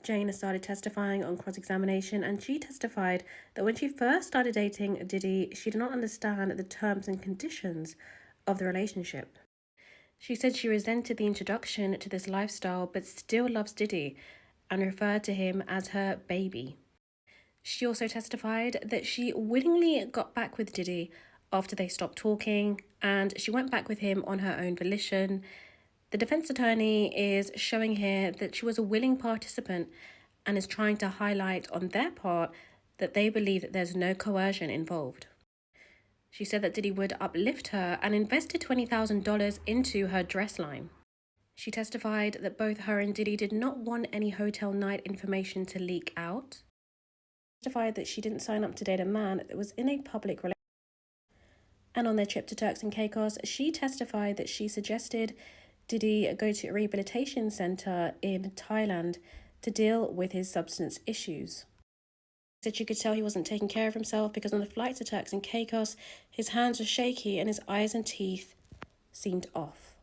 Jane started testifying on cross-examination, and she testified that when she first started dating Diddy, she did not understand the terms and conditions of the relationship. She said she resented the introduction to this lifestyle but still loves Diddy and referred to him as her baby. She also testified that she willingly got back with Diddy after they stopped talking, and she went back with him on her own volition. The defense attorney is showing here that she was a willing participant and is trying to highlight on their part that they believe that there's no coercion involved. She said that Diddy would uplift her and invested $20,000 into her dress line. She testified that both her and Diddy did not want any hotel night information to leak out. She testified that she didn't sign up to date a man that was in a public relationship. And on their trip to Turks and Caicos, she testified that she suggested Diddy go to a rehabilitation center in Thailand to deal with his substance issues. She said she could tell he wasn't taking care of himself because on the flight to Turks and Caicos, his hands were shaky and his eyes and teeth seemed off.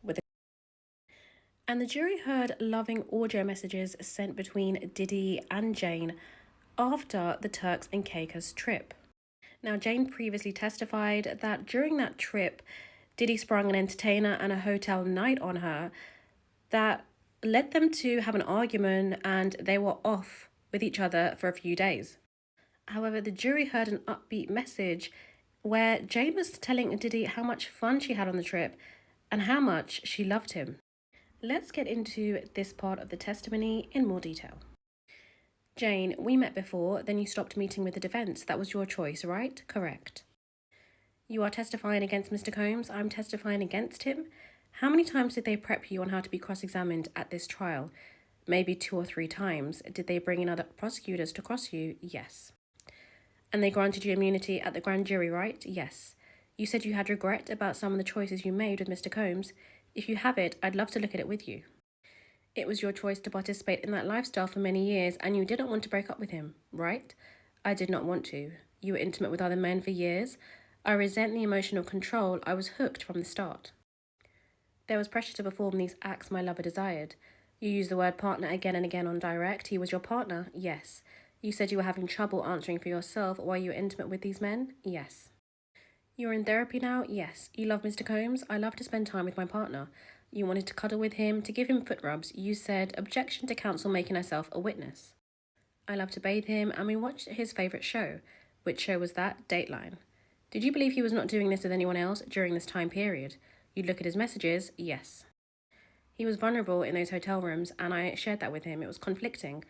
And the jury heard loving audio messages sent between Diddy and Jane after the Turks and Caicos trip. Now, Jane previously testified that during that trip, Diddy sprung an entertainer and a hotel night on her that led them to have an argument, and they were off with each other for a few days. However, the jury heard an upbeat message where Jane was telling Diddy how much fun she had on the trip and how much she loved him. Let's get into this part of the testimony in more detail. Jane, we met before, then you stopped meeting with the defense. That was your choice, right? Correct. You are testifying against Mr. Combs. I'm testifying against him. How many times did they prep you on how to be cross-examined at this trial? Maybe 2 or 3 times. Did they bring in other prosecutors to cross you? Yes. And they granted you immunity at the grand jury, right? Yes. You said you had regret about some of the choices you made with Mr. Combs. If you have it, I'd love to look at it with you. It was your choice to participate in that lifestyle for many years, and you didn't want to break up with him, right? I did not want to. You were intimate with other men for years. I resent the emotional control. I was hooked from the start. There was pressure to perform these acts my lover desired. You used the word partner again and again on direct. He was your partner? Yes. You said you were having trouble answering for yourself while you were intimate with these men? Yes. You're in therapy now? Yes. You love Mr. Combs? I love to spend time with my partner. You wanted to cuddle with him, to give him foot rubs. You said, objection to counsel making herself a witness. I love to bathe him, and we watched his favourite show. Which show was that? Dateline. Did you believe he was not doing this with anyone else during this time period? You'd look at his messages? Yes. He was vulnerable in those hotel rooms, and I shared that with him. It was conflicting.